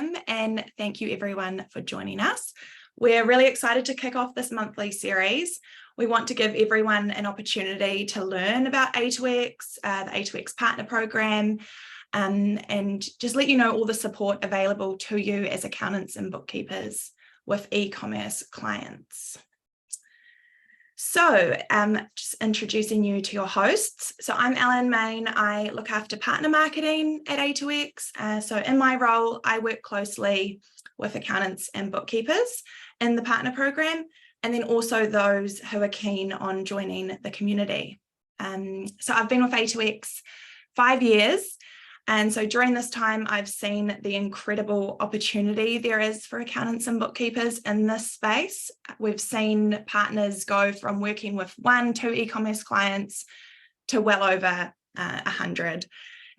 welcome and thank you everyone for joining us. We're really excited to kick off this monthly series. We want to give everyone an opportunity to learn about A2X, the A2X Partner Program, and just let you know all the support available to you as accountants and bookkeepers with e-commerce clients. So just introducing you to your hosts. So I'm Ellen Main. I look after partner marketing at A2X. So in my role, I work closely with accountants and bookkeepers in the partner program, and then also those who are keen on joining the community. So I've been with A2X 5 years. And so during this time, I've seen the incredible opportunity there is for accountants and bookkeepers in this space. We've seen partners go from working with 1, 2 e-commerce clients to well over 100.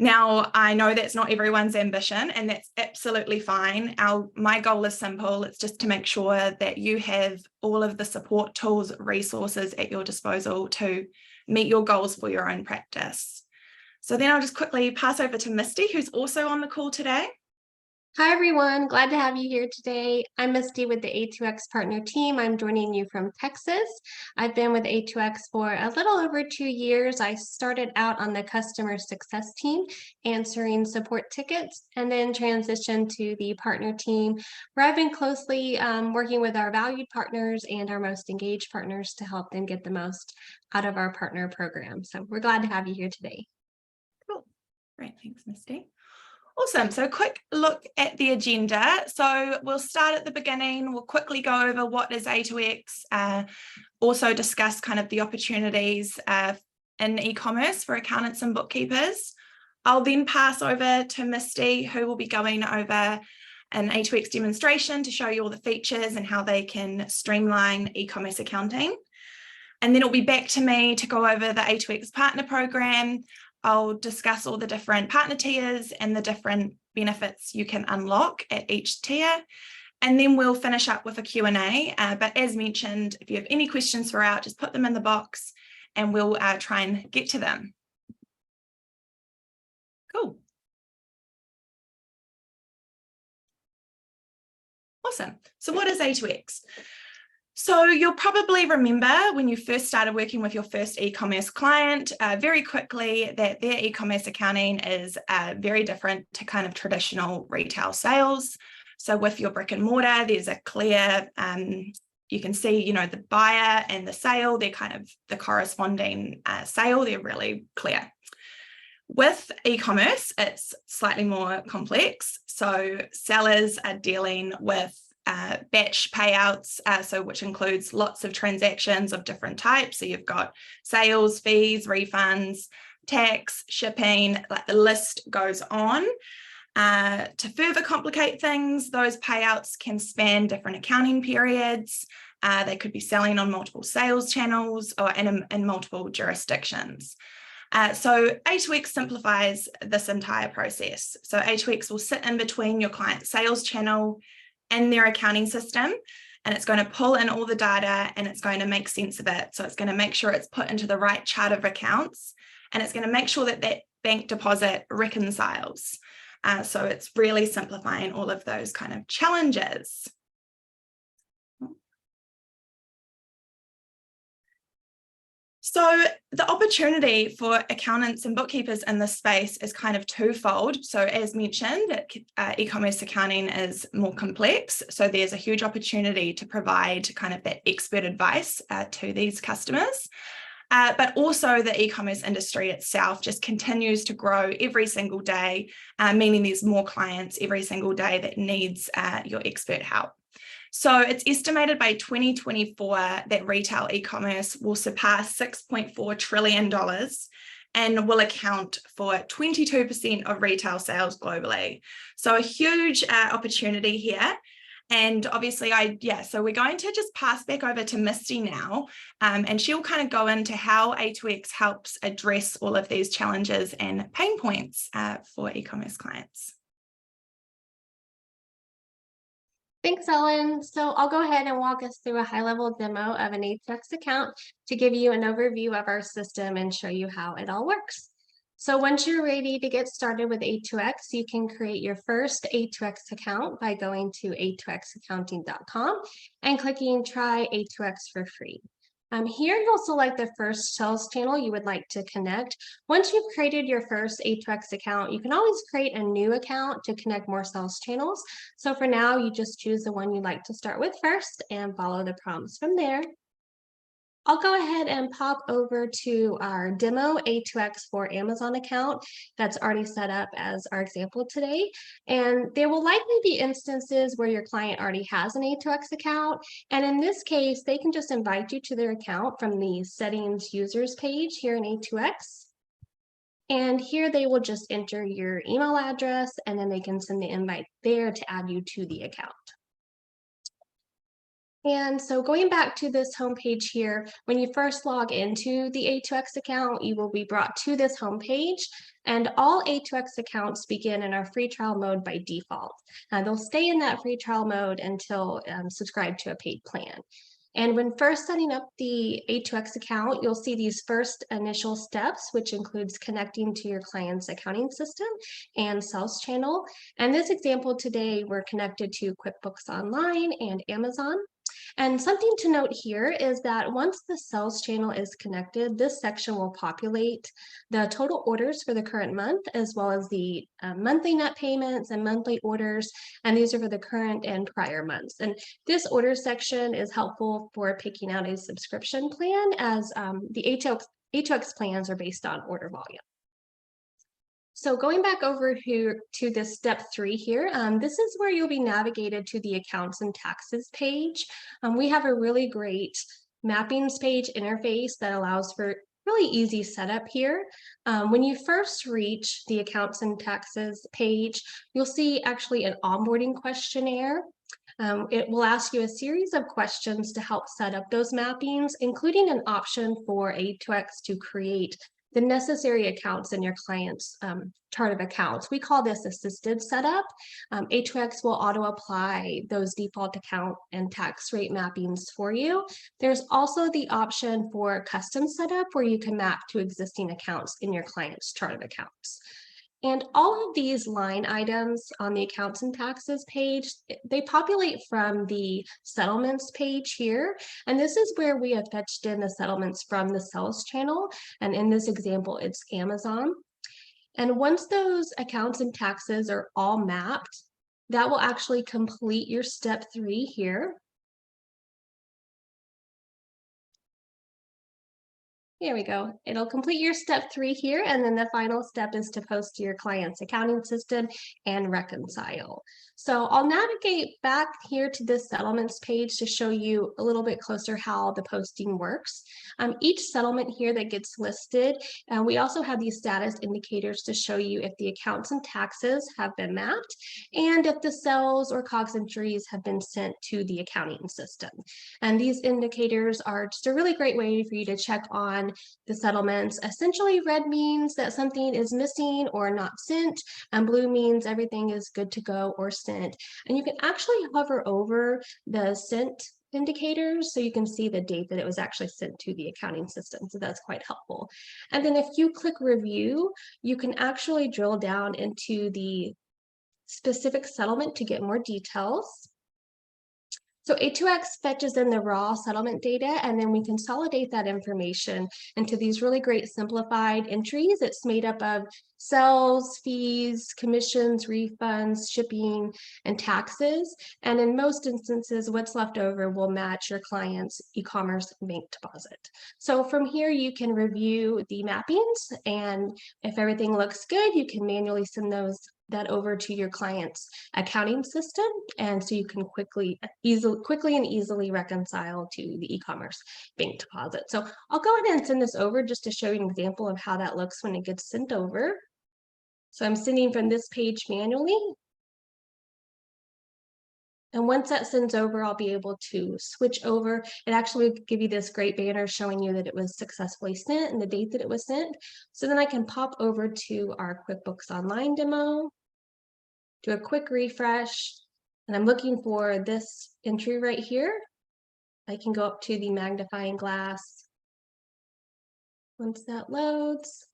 Now, I know that's not everyone's ambition, and that's absolutely fine. My goal is simple. It's just to make sure that you have all of the support tools, resources at your disposal to meet your goals for your own practice. So then I'll just quickly pass over to Misty, who's also on the call today. Hi, everyone. Glad to have you here today. I'm Misty with the A2X Partner team. I'm joining you from Texas. I've been with A2X for a little over 2 years. I started out on the customer success team, answering support tickets, and then transitioned to the partner team, where I've been closely working with our valued partners and our most engaged partners to help them get the most out of our partner program. So we're glad to have you here today. Cool. Great. Thanks, Misty. Awesome. So quick look at the agenda. So we'll start at the beginning. We'll quickly go over what is A2X, also discuss kind of the opportunities in e-commerce for accountants and bookkeepers. I'll then pass over to Misty, who will be going over an A2X demonstration to show you all the features and how they can streamline e-commerce accounting. And then it'll be back to me to go over the A2X Partner Program. I'll discuss all the different partner tiers and the different benefits you can unlock at each tier. And then we'll finish up with a Q&A. But as mentioned, if you have any questions throughout, just put them in the box and we'll try and get to them. Cool. Awesome. So what is A2X? So you'll probably remember when you first started working with your first e-commerce client very quickly that their e-commerce accounting is very different to kind of traditional retail sales. So with your brick and mortar, there's a clear, you can see, the buyer and the sale, they're kind of the corresponding sale, they're really clear. With e-commerce, it's slightly more complex. So sellers are dealing with batch payouts, which includes lots of transactions of different types. So you've got sales, fees, refunds, tax, shipping, like the list goes on. To further complicate things, those payouts can span different accounting periods. They could be selling on multiple sales channels or in multiple jurisdictions. So A2X simplifies this entire process. So A2X will sit in between your client sales channel and their accounting system, and it's going to pull in all the data and it's going to make sense of it. So it's going to make sure it's put into the right chart of accounts, and it's going to make sure that that bank deposit reconciles. So it's really simplifying all of those kind of challenges. So the opportunity for accountants and bookkeepers in this space is kind of twofold. So as mentioned, e-commerce accounting is more complex. So there's a huge opportunity to provide kind of that expert advice to these customers. But also the e-commerce industry itself just continues to grow every single day, meaning there's more clients every single day that needs your expert help. So it's estimated by 2024 that retail e-commerce will surpass $6.4 trillion and will account for 22% of retail sales globally. So a huge opportunity here. And obviously, so we're going to just pass back over to Misty now, and she'll kind of go into how A2X helps address all of these challenges and pain points for e-commerce clients. Thanks, Ellen. So I'll go ahead and walk us through a high-level demo of an A2X account to give you an overview of our system and show you how it all works. So once you're ready to get started with A2X, you can create your first A2X account by going to a2xaccounting.com and clicking Try A2X for free. Here you'll select the first sales channel you would like to connect. Once you've created your first A2X account, you can always create a new account to connect more sales channels. So for now, you just choose the one you'd like to start with first and follow the prompts from there. I'll go ahead and pop over to our demo A2X for Amazon account that's already set up as our example today. And there will likely be instances where your client already has an A2X account. And in this case, they can just invite you to their account from the settings users page here in A2X. And here they will just enter your email address and then they can send the invite there to add you to the account. And so going back to this homepage here, when you first log into the A2X account, you will be brought to this homepage, and all A2X accounts begin in our free trial mode by default. They'll stay in that free trial mode until subscribed to a paid plan. And when first setting up the A2X account, you'll see these first initial steps, which includes connecting to your client's accounting system and sales channel. And this example today, we're connected to QuickBooks Online and Amazon. And something to note here is that once the sales channel is connected, this section will populate the total orders for the current month, as well as the monthly net payments and monthly orders. And these are for the current and prior months. And this order section is helpful for picking out a subscription plan, as the A2X plans are based on order volume. So going back over here to this step 3 here, this is where you'll be navigated to the accounts and taxes page. We have a really great mappings page interface that allows for really easy setup here. When you first reach the accounts and taxes page, you'll see actually an onboarding questionnaire. It will ask you a series of questions to help set up those mappings, including an option for A2X to create the necessary accounts in your client's chart of accounts. We call this assisted setup. A2X will auto apply those default account and tax rate mappings for you. There's also the option for custom setup where you can map to existing accounts in your client's chart of accounts. And all of these line items on the accounts and taxes page, they populate from the settlements page here. And this is where we have fetched in the settlements from the sales channel. And in this example, it's Amazon. And once those accounts and taxes are all mapped, that will actually complete your step 3 here. Here we go. It'll complete your step 3 here, and then the final step is to post to your client's accounting system and reconcile. So I'll navigate back here to this settlements page to show you a little bit closer how the posting works. Each settlement here that gets listed, we also have these status indicators to show you if the accounts and taxes have been mapped and if the sales or COGS entries have been sent to the accounting system. And these indicators are just a really great way for you to check on the settlements. Essentially, red means that something is missing or not sent, and blue means everything is good to go or sent. And you can actually hover over the sent indicators so you can see the date that it was actually sent to the accounting system. So that's quite helpful. And then if you click review, you can actually drill down into the specific settlement to get more details. So A2X fetches in the raw settlement data, and then we consolidate that information into these really great simplified entries. It's made up of sales, fees, commissions, refunds, shipping, and taxes. And in most instances, what's left over will match your client's e-commerce bank deposit. So from here, you can review the mappings, and if everything looks good, you can manually send that over to your client's accounting system, and so you can quickly and easily reconcile to the e-commerce bank deposit. So I'll go ahead and send this over just to show you an example of how that looks when it gets sent over. So I'm sending from this page manually. And once that sends over, I'll be able to switch over. It actually will give you this great banner showing you that it was successfully sent and the date that it was sent. So then I can pop over to our QuickBooks Online demo, do a quick refresh, and I'm looking for this entry right here. I can go up to the magnifying glass. Once that loads,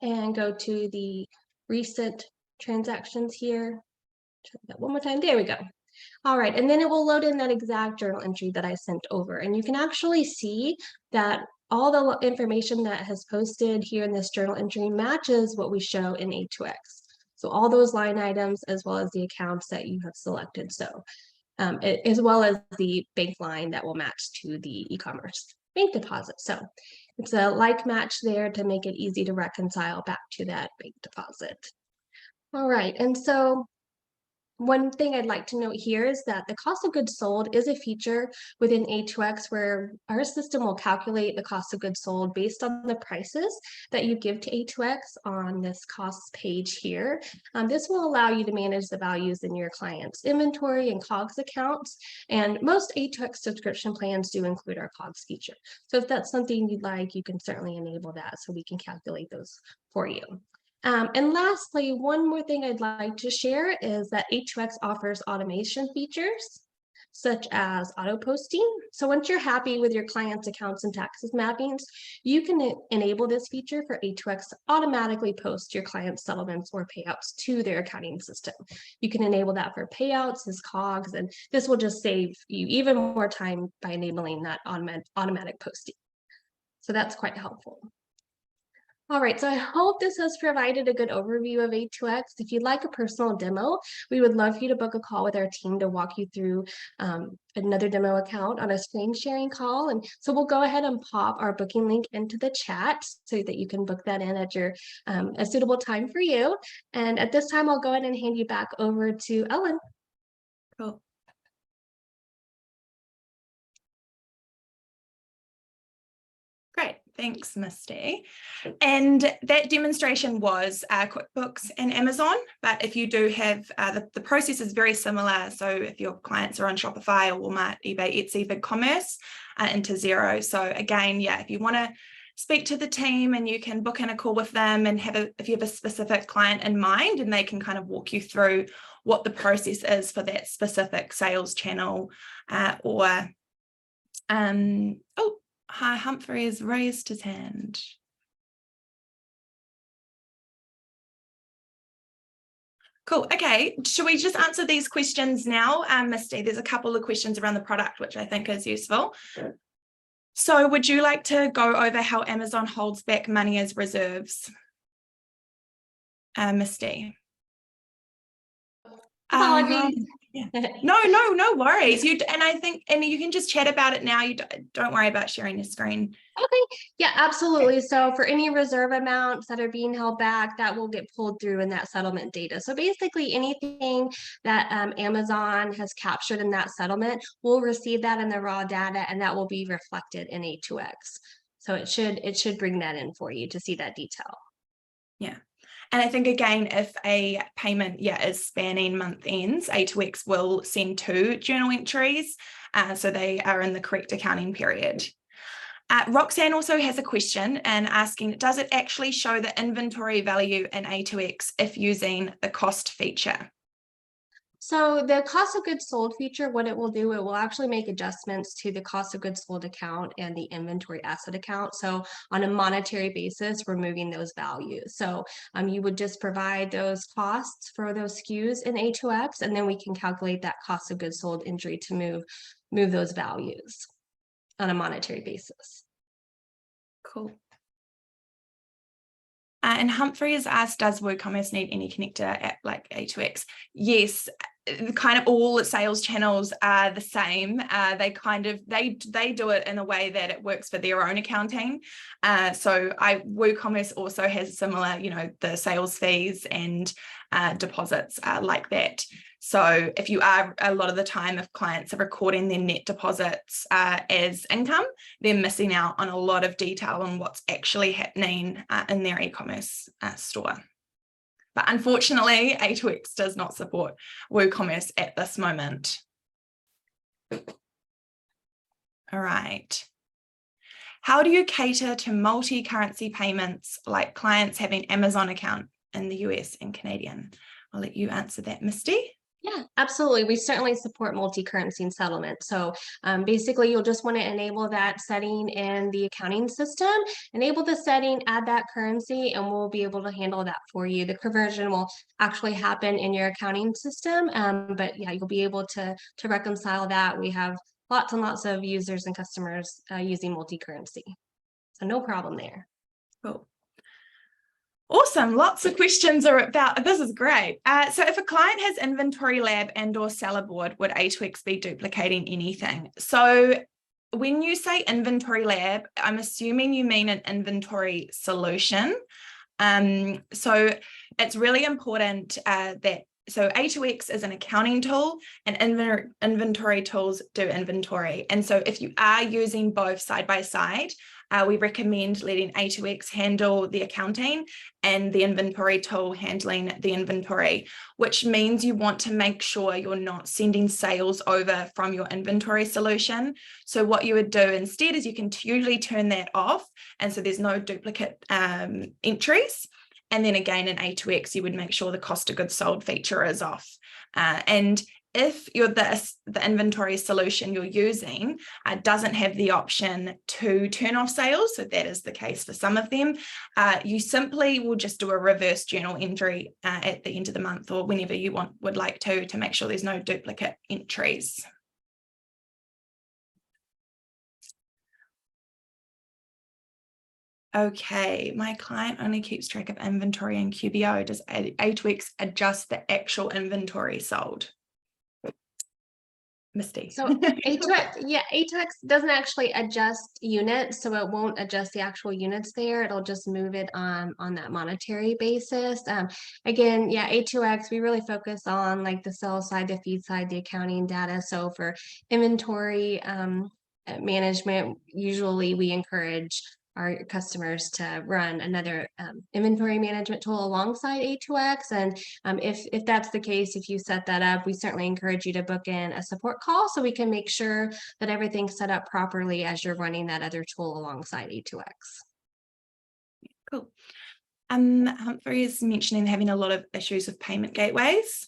and go to the recent transactions here. Try that one more time. There we go. All right, and then it will load in that exact journal entry that I sent over. And you can actually see that all the information that has posted here in this journal entry matches what we show in A2X. So all those line items, as well as the accounts that you have selected. So as well as the bank line that will match to the e-commerce bank deposit. So it's a like match there to make it easy to reconcile back to that bank deposit. All right, and so one thing I'd like to note here is that the cost of goods sold is a feature within A2X where our system will calculate the cost of goods sold based on the prices that you give to A2X on this costs page here. This will allow you to manage the values in your client's inventory and COGS accounts. And most A2X subscription plans do include our COGS feature. So if that's something you'd like, you can certainly enable that so we can calculate those for you. And lastly, one more thing I'd like to share is that A2X offers automation features such as auto posting. So once you're happy with your client's accounts and taxes mappings, you can enable this feature for A2X to automatically post your client's settlements or payouts to their accounting system. You can enable that for payouts as COGS, and this will just save you even more time by enabling that automatic posting. So that's quite helpful. All right, so I hope this has provided a good overview of A2X. If you'd like a personal demo, we would love for you to book a call with our team to walk you through another demo account on a screen sharing call. And so we'll go ahead and pop our booking link into the chat so that you can book that in at your a suitable time for you. And at this time, I'll go ahead and hand you back over to Ellen. Cool. Great, thanks, Misty. And that demonstration was QuickBooks and Amazon, but if you do have, the process is very similar. So if your clients are on Shopify or Walmart, eBay, Etsy, BigCommerce, into Xero. So again, yeah, if you want to speak to the team and you can book in a call with them and if you have a specific client in mind, and they can kind of walk you through what the process is for that specific sales channel Hi, Humphrey has raised his hand. Cool. Okay. Should we just answer these questions now, Misty? There's a couple of questions around the product, which I think is useful. Sure. So would you like to go over how Amazon holds back money as reserves? Misty. Apologies. No worries. And I think, and you can just chat about it now. You don't worry about sharing your screen. Okay, yeah, absolutely. So for any reserve amounts that are being held back, that will get pulled through in that settlement data. So basically anything that Amazon has captured in that settlement, will receive that in the raw data, and that will be reflected in A2X. So it should bring that in for you to see that detail. Yeah. And I think, again, if a payment is spanning month ends, A2X will send 2 journal entries, so they are in the correct accounting period. Roxanne also has a question and asking, does it actually show the inventory value in A2X if using the cost feature? So the cost of goods sold feature, what it will do, it will actually make adjustments to the cost of goods sold account and the inventory asset account. So on a monetary basis, removing those values. So you would just provide those costs for those SKUs in A2X, and then we can calculate that cost of goods sold entry to move those values on a monetary basis. Cool. And Humphrey has asked, does WooCommerce need any connector app like A2X? Yes, kind of all sales channels are the same. They do it in a way that it works for their own accounting. So WooCommerce also has similar, the sales fees and deposits like that. So if you are, a lot of the time, if clients are recording their net deposits as income, they're missing out on a lot of detail on what's actually happening in their e-commerce store. But unfortunately, A2X does not support WooCommerce at this moment. All right. How do you cater to multi-currency payments, like clients having Amazon account in the US and Canadian? I'll let you answer that, Misty. Yeah, absolutely. We certainly support multi-currency settlement. So basically, you'll just want to enable that setting in the accounting system, enable the setting, add that currency, and we'll be able to handle that for you. The conversion will actually happen in your accounting system, but yeah, you'll be able to reconcile that. We have lots and lots of users and customers using multi-currency. So no problem there. Cool. Awesome. Lots of questions are about, this is great. So if a client has inventory lab and or seller board, would A2X be duplicating anything? So when you say inventory lab, I'm assuming you mean an inventory solution. So it's really important so A2X is an accounting tool and inventory tools do inventory. And so if you are using both side by side, we recommend letting A2X handle the accounting and the inventory tool handling the inventory, which means you want to make sure you're not sending sales over from your inventory solution. So what you would do instead is you can usually turn that off. And so there's no duplicate entries. And then again, in A2X, you would make sure the cost of goods sold feature is off. And if you're the inventory solution you're using doesn't have the option to turn off sales, so that is the case for some of them, you simply will just do a reverse journal entry at the end of the month or whenever you would like to make sure there's no duplicate entries. Okay, my client only keeps track of inventory in QBO. Does A2X adjust the actual inventory sold? Misty. So A2X doesn't actually adjust units, so it won't adjust the actual units there. It'll just move it on that monetary basis. Again, yeah, A2X, we really focus on like the sales side, the feed side, the accounting data. So for inventory management, usually we encourage our customers to run another inventory management tool alongside A2X. And if that's the case, if you set that up, we certainly encourage you to book in a support call so we can make sure that everything's set up properly as you're running that other tool alongside A2X. Cool. Humphrey is mentioning having a lot of issues with payment gateways,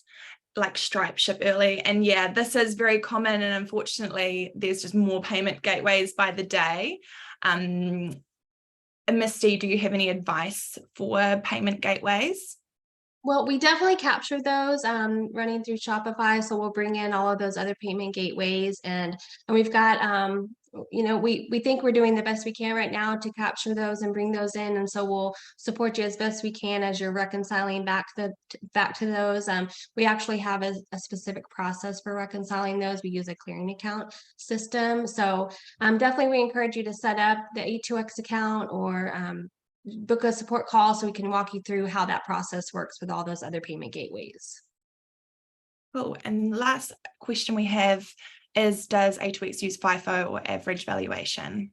like Stripe Ship Early. And yeah, this is very common. And unfortunately, there's just more payment gateways by the day. Misty, do you have any advice for payment gateways? Well, we definitely capture those running through Shopify. So we'll bring in all of those other payment gateways and we've got, we think we're doing the best we can right now to capture those and bring those in. And so we'll support you as best we can as you're reconciling back to those. We actually have a specific process for reconciling those. We use a clearing account system. So definitely we encourage you to set up the A2X account or book a support call so we can walk you through how that process works with all those other payment gateways. Cool. And last question we have is, does A2X use FIFO or average valuation?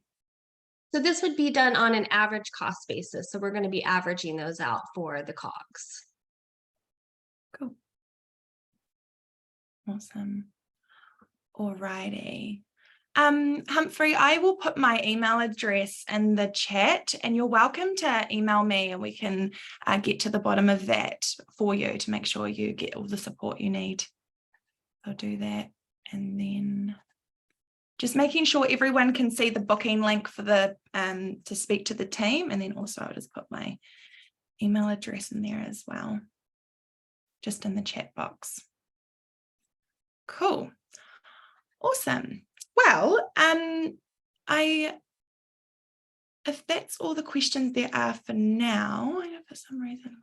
So this would be done on an average cost basis. So we're going to be averaging those out for the COGS. Cool. Awesome. All righty. Humphrey, I will put my email address in the chat and you're welcome to email me and we can get to the bottom of that for you to make sure you get all the support you need. I'll do that. And then just making sure everyone can see the booking link for the to speak to the team. And then also I'll just put my email address in there as well, just in the chat box. Cool. Awesome. Well, if that's all the questions there are for now, I know for some reason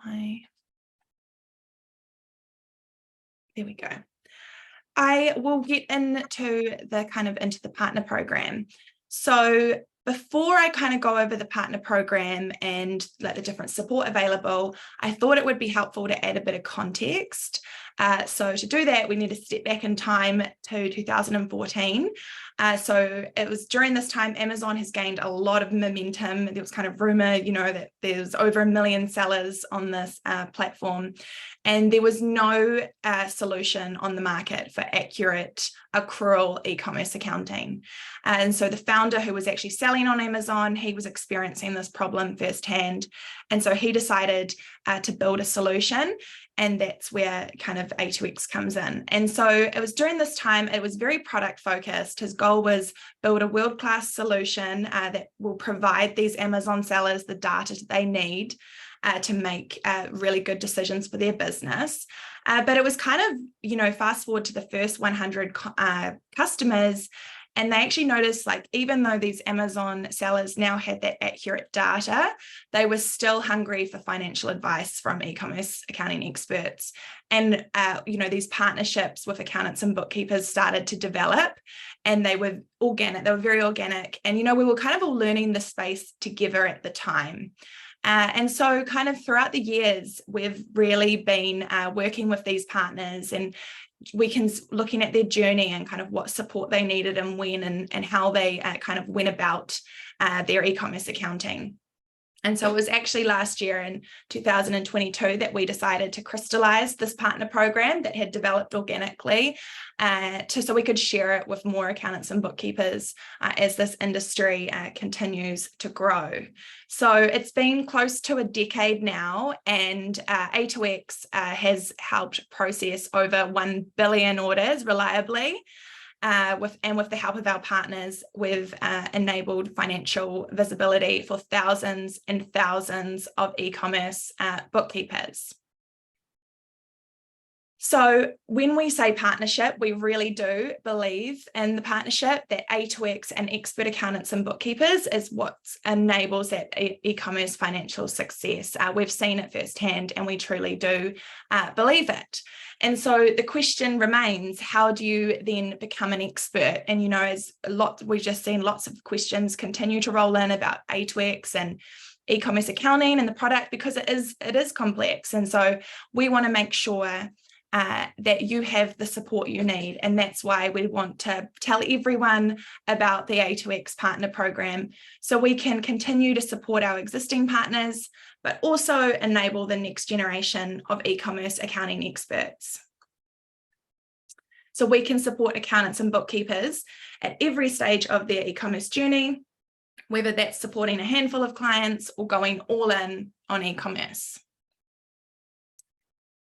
there we go. I will get into the partner program. So before I kind of go over the partner program and like the different support available, I thought it would be helpful to add a bit of context. So to do that, we need to step back in time to 2014. So it was during this time, Amazon has gained a lot of momentum. There was kind of rumor, that there's over 1 million sellers on this platform. And there was no solution on the market for accurate accrual e-commerce accounting. And so the founder who was actually selling on Amazon, he was experiencing this problem firsthand. And so he decided to build a solution. And that's where kind of A2X comes in. And so it was during this time, it was very product focused. His goal was build a world-class solution that will provide these Amazon sellers the data they need to make really good decisions for their business. But it was kind of, fast forward to the first 100 customers, and they actually noticed, like, even though these Amazon sellers now had that accurate data, they were still hungry for financial advice from e-commerce accounting experts. And, these partnerships with accountants and bookkeepers started to develop, and they were organic. They were very organic. And, we were kind of all learning the space together at the time. And so kind of throughout the years, we've really been working with these partners, and we can looking at their journey and kind of what support they needed and when, and how they kind of went about their e-commerce accounting. And so it was actually last year in 2022 that we decided to crystallize this partner program that had developed organically so we could share it with more accountants and bookkeepers as this industry continues to grow. So it's been close to a decade now, and A2X has helped process over 1 billion orders reliably. With the help of our partners, we've enabled financial visibility for thousands and thousands of e-commerce bookkeepers. So when we say partnership, we really do believe in the partnership, that A2X and expert accountants and bookkeepers is what enables that e-commerce financial success. We've seen it firsthand, and we truly do believe it. And so the question remains, how do you then become an expert? And, we've just seen lots of questions continue to roll in about A2X and e-commerce accounting and the product, because it is complex. And so we want to make sure that you have the support you need. And that's why we want to tell everyone about the A2X Partner Program, so we can continue to support our existing partners, but also enable the next generation of e-commerce accounting experts. So we can support accountants and bookkeepers at every stage of their e-commerce journey, whether that's supporting a handful of clients or going all in on e-commerce.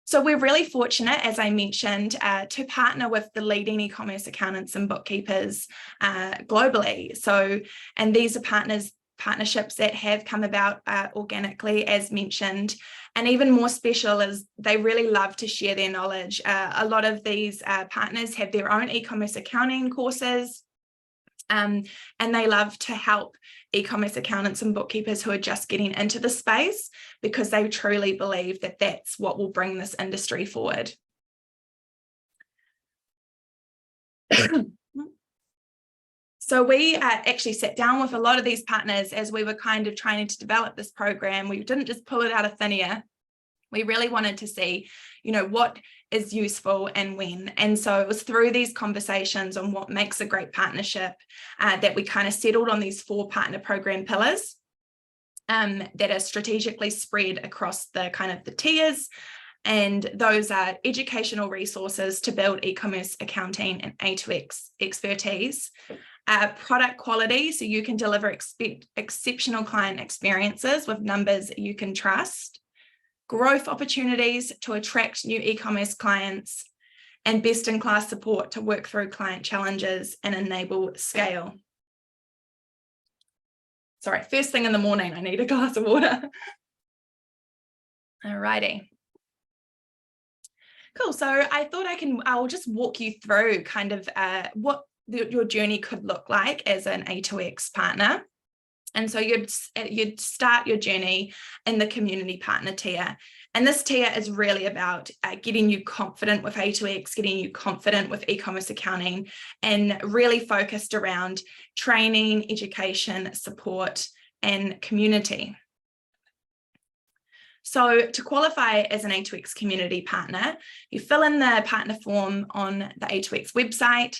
So we're really fortunate, as I mentioned, to partner with the leading e-commerce accountants and bookkeepers globally. And these are partnerships that have come about organically, as mentioned. And even more special is they really love to share their knowledge. A lot of these partners have their own e-commerce accounting courses, and they love to help e-commerce accountants and bookkeepers who are just getting into the space, because they truly believe that that's what will bring this industry forward. So we actually sat down with a lot of these partners as we were kind of trying to develop this program. We didn't just pull it out of thin air. We really wanted to see, what is useful and when. And so it was through these conversations on what makes a great partnership that we kind of settled on these 4 partner program pillars that are strategically spread across the kind of the tiers. And those are educational resources to build e-commerce accounting and A2X expertise, product quality, so you can deliver exceptional client experiences with numbers you can trust, growth opportunities to attract new e-commerce clients, and best-in-class support to work through client challenges and enable scale. Sorry, first thing in the morning, I need a glass of water. All righty. Cool, so I thought I'll just walk you through kind of what your journey could look like as an A2X partner. And so you'd start your journey in the community partner tier. And this tier is really about getting you confident with A2X, getting you confident with e-commerce accounting, and really focused around training, education, support, and community. So to qualify as an A2X community partner, you fill in the partner form on the A2X website.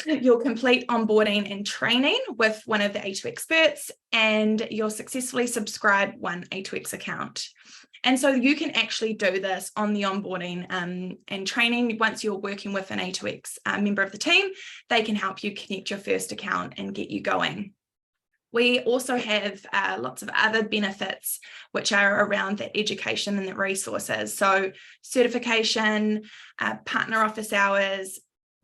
You'll complete onboarding and training with one of the A2X experts, and you'll successfully subscribe one A2X account. And so you can actually do this on the onboarding and training. Once you're working with an A2X member of the team, they can help you connect your first account and get you going. We also have lots of other benefits which are around the education and the resources. So certification, partner office hours,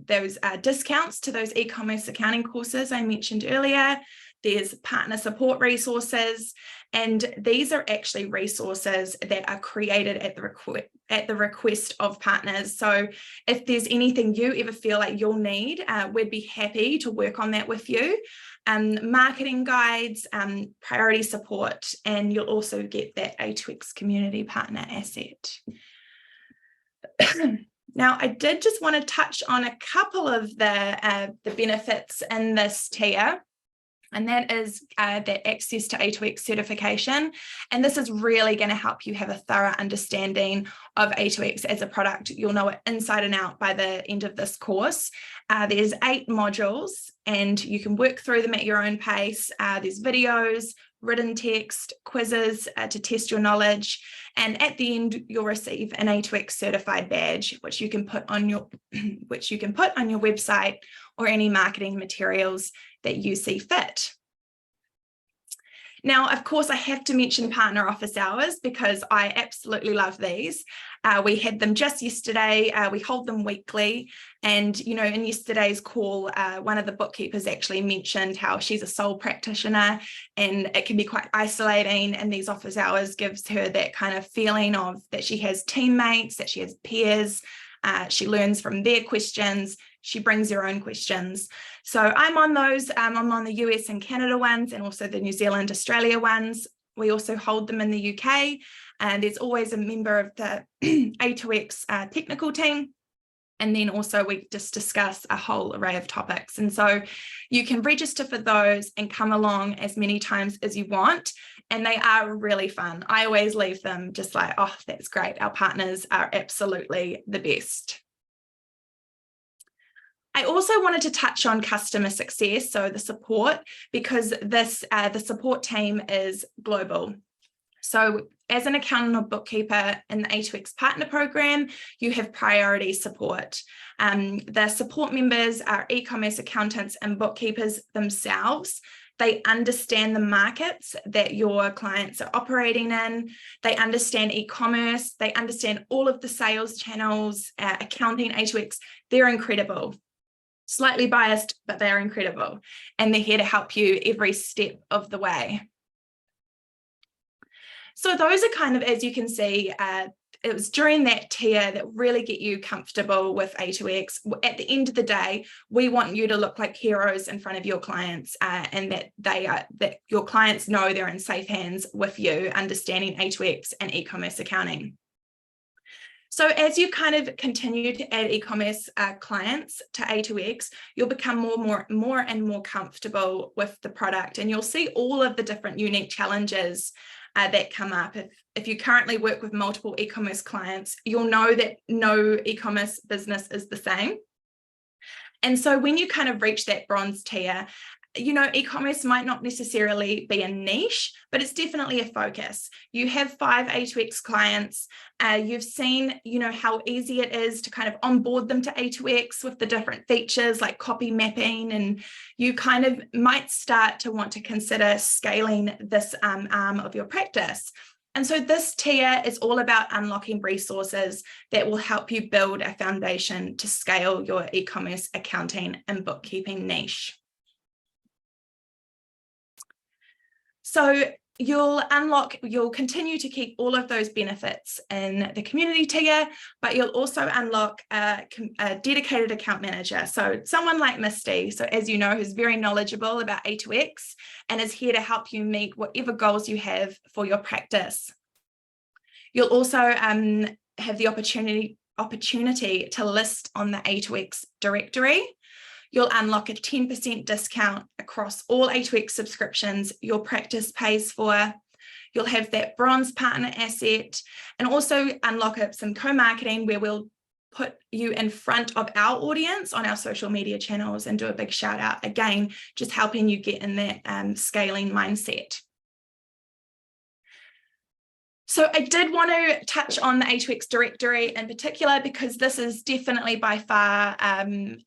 those discounts to those e-commerce accounting courses I mentioned earlier. There's partner support resources, and these are actually resources that are created at the request of partners. So if there's anything you ever feel like you'll need, we'd be happy to work on that with you. Marketing guides, priority support, and you'll also get that A2X community partner asset. Now, I did just want to touch on a couple of the benefits in this tier. And that is that access to A2X certification. And this is really going to help you have a thorough understanding of A2X as a product. You'll know it inside and out by the end of this course. There's 8 modules, and you can work through them at your own pace. There's videos, written text, quizzes to test your knowledge. And at the end, you'll receive an A2X certified badge, which you can put on your website or any marketing materials that you see fit. Now, of course, I have to mention partner office hours because I absolutely love these. We had them just yesterday. We hold them weekly. And, you know, in yesterday's call, one of the bookkeepers actually mentioned how she's a sole practitioner and it can be quite isolating. And these office hours gives her that kind of feeling of that she has teammates, that she has peers. She learns from their questions. She brings her own questions. So I'm on those. I'm on the US and Canada ones and also the New Zealand, Australia ones. We also hold them in the UK. And there's always a member of the A2X technical team. And then also we just discuss a whole array of topics. And so you can register for those and come along as many times as you want. And they are really fun. I always leave them just like, oh, that's great. Our partners are absolutely the best. I also wanted to touch on customer success, so the support, because the support team is global. So as an accountant or bookkeeper in the A2X Partner Program, you have priority support. The support members are e-commerce accountants and bookkeepers themselves. They understand the markets that your clients are operating in. They understand e-commerce. They understand all of the sales channels, accounting, A2X. They're incredible. Slightly biased, but they're incredible. And they're here to help you every step of the way. So those are kind of, as you can see, it was during that tier that really get you comfortable with A2X. At the end of the day, we want you to look like heroes in front of your clients and that your clients know they're in safe hands with you, understanding A2X and e-commerce accounting. So as you kind of continue to add e-commerce clients to A2X, you'll become more and more comfortable with the product, and you'll see all of the different unique challenges that come up. If you currently work with multiple e-commerce clients, you'll know that no e-commerce business is the same. And so when you kind of reach that bronze tier, you know, e-commerce might not necessarily be a niche, but it's definitely a focus. You have 5 A2X clients. You've seen, you know, how easy it is to kind of onboard them to A2X with the different features like copy mapping, and you kind of might start to want to consider scaling this arm of your practice. And so this tier is all about unlocking resources that will help you build a foundation to scale your e-commerce accounting and bookkeeping niche. So you'll continue to keep all of those benefits in the community tier, but you'll also unlock a dedicated account manager. So someone like Misty, so as you know, who's very knowledgeable about A2X and is here to help you meet whatever goals you have for your practice. You'll also have the opportunity to list on the A2X Directory. You'll unlock a 10% discount across all A2X subscriptions your practice pays for. You'll have that bronze partner asset, and also unlock some co-marketing where we'll put you in front of our audience on our social media channels and do a big shout out. Again, just helping you get in that scaling mindset. So I did want to touch on the A2X Directory in particular, because this is definitely by far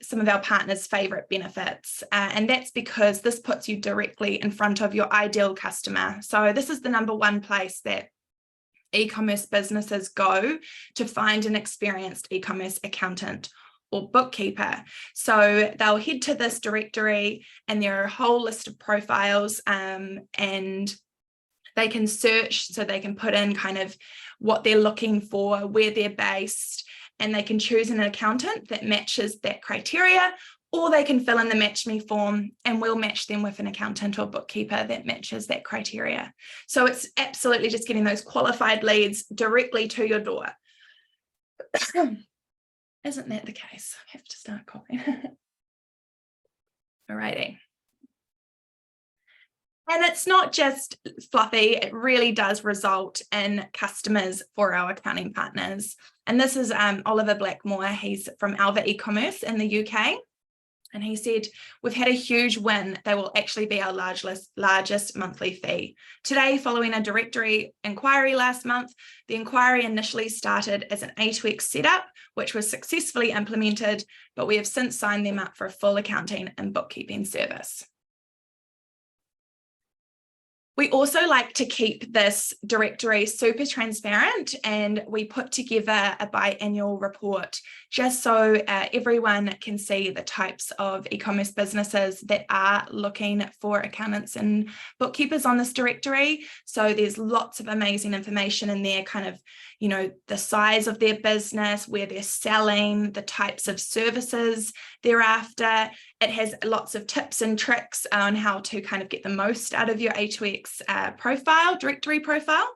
some of our partners' favourite benefits. And that's because this puts you directly in front of your ideal customer. So this is the #1 place that e-commerce businesses go to find an experienced e-commerce accountant or bookkeeper. So they'll head to this directory and there are a whole list of profiles, and they can search, so they can put in kind of what they're looking for, where they're based, and they can choose an accountant that matches that criteria, or they can fill in the Match Me form and we'll match them with an accountant or bookkeeper that matches that criteria. So it's absolutely just getting those qualified leads directly to your door. Isn't that the case? I have to start copying. Alrighty. And it's not just fluffy, it really does result in customers for our accounting partners. And this is Oliver Blackmore. He's from Alva Ecommerce in the UK. And he said, we've had a huge win. They will actually be our largest monthly fee. Today, following a directory inquiry last month, the inquiry initially started as an A2X setup, which was successfully implemented, but we have since signed them up for a full accounting and bookkeeping service. We also like to keep this directory super transparent, and we put together a biannual report just so everyone can see the types of e-commerce businesses that are looking for accountants and bookkeepers on this directory. So there's lots of amazing information in there, kind of, you know, the size of their business, where they're selling, the types of services they're after. It has lots of tips and tricks on how to kind of get the most out of your A2X directory profile.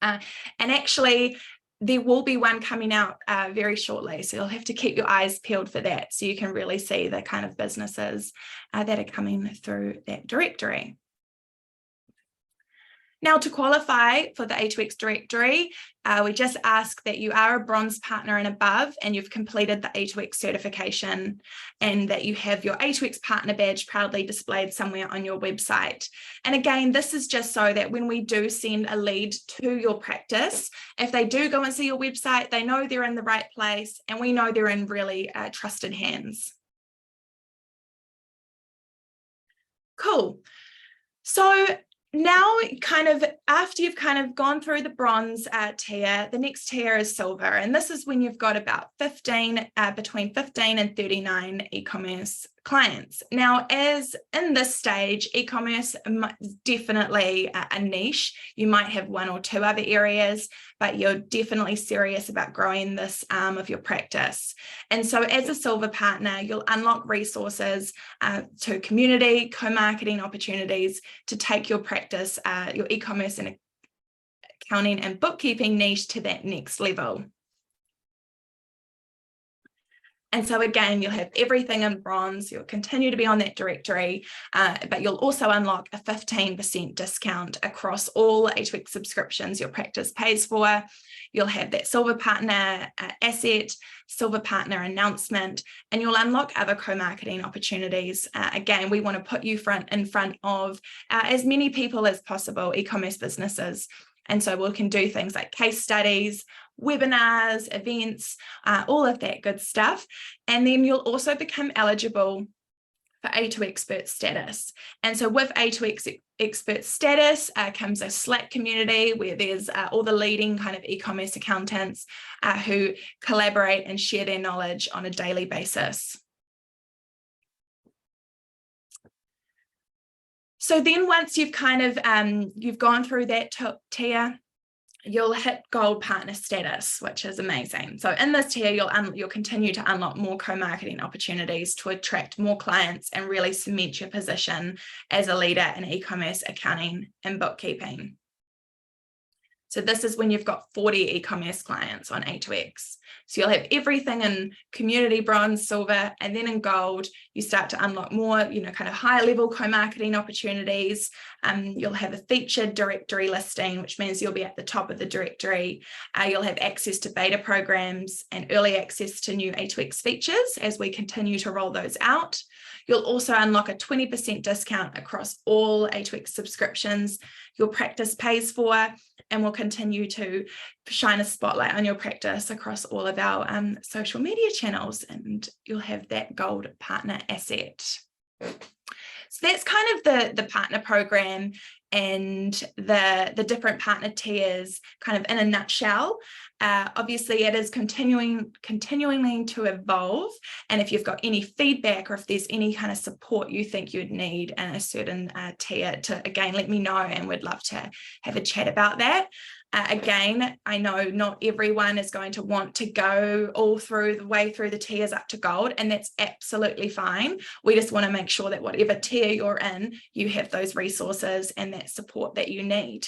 And actually, there will be one coming out very shortly. So you'll have to keep your eyes peeled for that so you can really see the kind of businesses that are coming through that directory. Now, to qualify for the A2X directory, we just ask that you are a bronze partner and above, and you've completed the A2X certification, and that you have your A2X partner badge proudly displayed somewhere on your website. And again, this is just so that when we do send a lead to your practice, if they do go and see your website, they know they're in the right place, and we know they're in really trusted hands. Cool. So now, kind of after you've kind of gone through the bronze tier, the next tier is silver, and this is when you've got about between 15 and 39 e-commerce clients. Now, as in this stage, e-commerce is definitely a niche. You might have one or two other areas, but you're definitely serious about growing this arm of your practice. And so as a silver partner, you'll unlock resources to community, co-marketing opportunities to take your practice, your e-commerce and accounting and bookkeeping niche to that next level. And so again, you'll have everything in bronze, you'll continue to be on that directory, but you'll also unlock a 15% discount across all A2X subscriptions your practice pays for. You'll have that silver partner asset, silver partner announcement, and you'll unlock other co-marketing opportunities. Again, we want to put you in front of as many people as possible, e-commerce businesses. And so we can do things like case studies, webinars, events, all of that good stuff. And then you'll also become eligible for A2 Expert status. And so with A2 Expert status comes a Slack community where there's all the leading kind of e-commerce accountants who collaborate and share their knowledge on a daily basis. So then once you've kind of, you've gone through that top tier, you'll hit gold partner status, which is amazing. So in this tier, you'll continue to unlock more co-marketing opportunities to attract more clients and really cement your position as a leader in e-commerce accounting and bookkeeping. So this is when you've got 40 e-commerce clients on A2X. So you'll have everything in community, bronze, silver, and then in gold, you start to unlock more, kind of higher level co-marketing opportunities. You'll have a featured directory listing, which means you'll be at the top of the directory. You'll have access to beta programs and early access to new A2X features as we continue to roll those out. You'll also unlock a 20% discount across all A2X subscriptions. your practice pays for, and we'll continue to shine a spotlight on your practice across all of our social media channels, and you'll have that gold partner asset. So that's kind of the partner program and the different partner tiers kind of in a nutshell. Obviously, it is continuing to evolve. And if you've got any feedback or if there's any kind of support you think you'd need in a certain tier, to again, let me know, and we'd love to have a chat about that. Again, I know not everyone is going to want to go all through the way through the tiers up to gold, and that's absolutely fine. We just want to make sure that whatever tier you're in, you have those resources and that support that you need.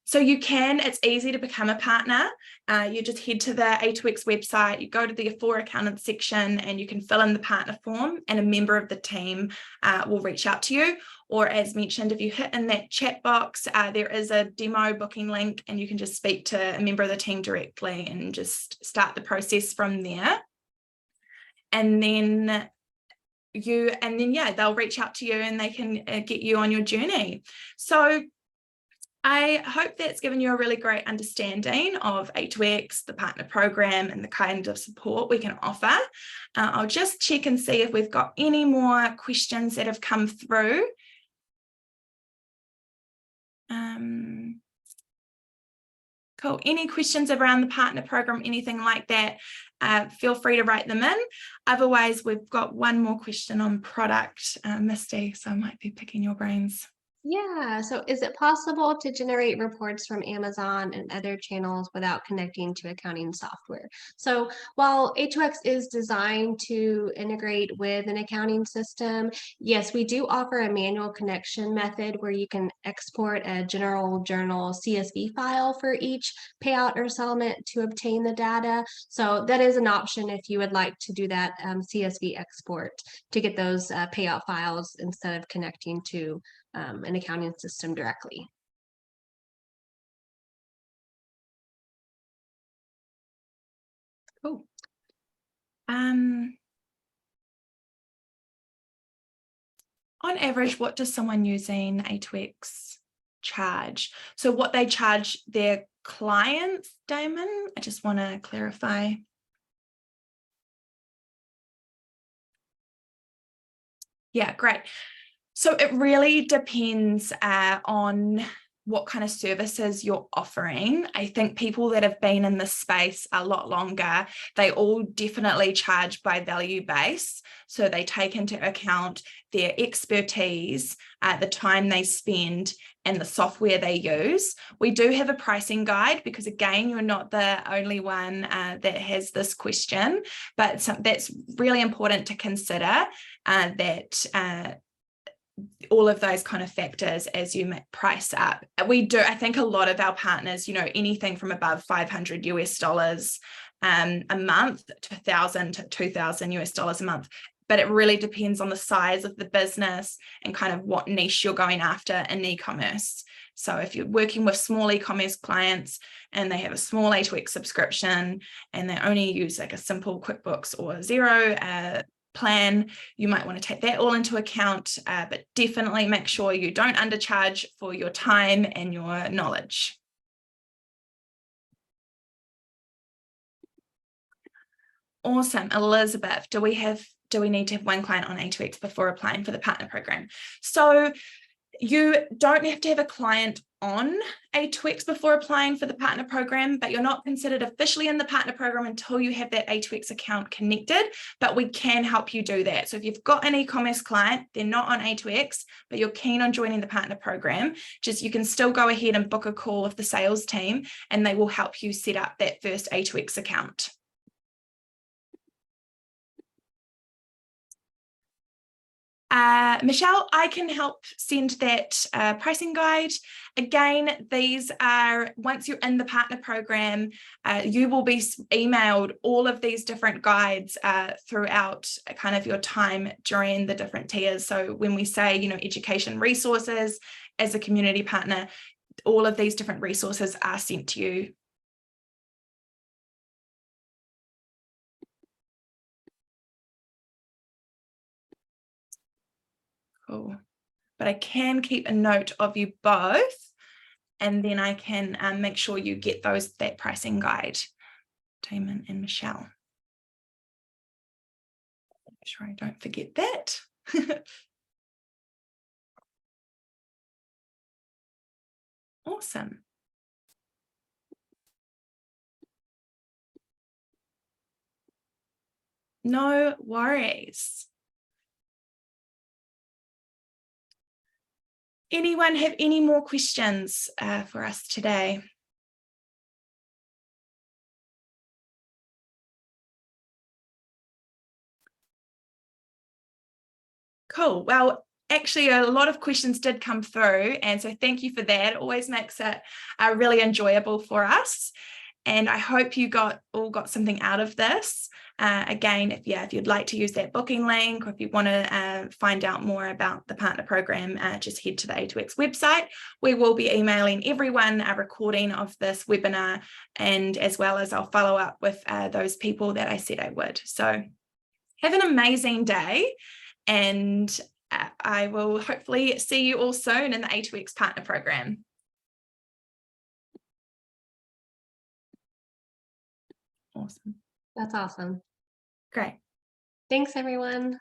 So it's easy to become a partner. You just head to the A2X website, you go to the For Accountants section, and you can fill in the partner form, and a member of the team will reach out to you. Or as mentioned, if you hit in that chat box, there is a demo booking link, and you can just speak to a member of the team directly and just start the process from there. And then they'll reach out to you and they can get you on your journey. So I hope that's given you a really great understanding of A2X, the partner program, and the kind of support we can offer. I'll just check and see if we've got any more questions that have come through. Cool. Any questions around the partner program, anything like that, feel free to write them in. Otherwise, we've got one more question on product, Misty, so I might be picking your brains. Yeah, so is it possible to generate reports from Amazon and other channels without connecting to accounting software? So while A2X is designed to integrate with an accounting system, yes, we do offer a manual connection method where you can export a general journal CSV file for each payout or settlement to obtain the data. So that is an option if you would like to do that CSV export to get those payout files instead of connecting to an accounting system directly. Cool. On average, what does someone using A2X charge? So what they charge their clients, Damon? I just want to clarify. Yeah, great. So it really depends on what kind of services you're offering. I think people that have been in this space a lot longer, they all definitely charge by value base. So they take into account their expertise, the time they spend, and the software they use. We do have a pricing guide because, again, you're not the only one that has this question, but that's really important to consider that all of those kind of factors as you price up. I think a lot of our partners, anything from above $500 US a month to $1,000 to $2,000 US a month. But it really depends on the size of the business and kind of what niche you're going after in e-commerce. So if you're working with small e-commerce clients and they have a small A2X subscription and they only use like a simple QuickBooks or Xero plan, you might want to take that all into account, but definitely make sure you don't undercharge for your time and your knowledge. Awesome. Elizabeth, do we need to have one client on A2X before applying for the partner program? So you don't have to have a client on A2X before applying for the partner program, but you're not considered officially in the partner program until you have that A2X account connected, but we can help you do that. So if you've got an e-commerce client, they're not on A2X, but you're keen on joining the partner program, you can still go ahead and book a call with the sales team and they will help you set up that first A2X account. Michelle, I can help send that pricing guide. Again, these are, once you're in the partner program, you will be emailed all of these different guides throughout kind of your time during the different tiers. So when we say, education resources as a community partner, all of these different resources are sent to you. Cool. but I can keep a note of you both, and then I can make sure you get that pricing guide. Damon and Michelle. Make sure I don't forget that. Awesome. No worries. Anyone have any more questions for us today? Cool. Well, actually, a lot of questions did come through, and so thank you for that. It always makes it really enjoyable for us. And I hope you all got something out of this. Again, if you'd like to use that booking link, or if you want to find out more about the partner program, just head to the A2X website. We will be emailing everyone a recording of this webinar, and as well as I'll follow up with those people that I said I would. So have an amazing day, and I will hopefully see you all soon in the A2X Partner Program. Awesome. That's awesome. Great. Thanks, everyone.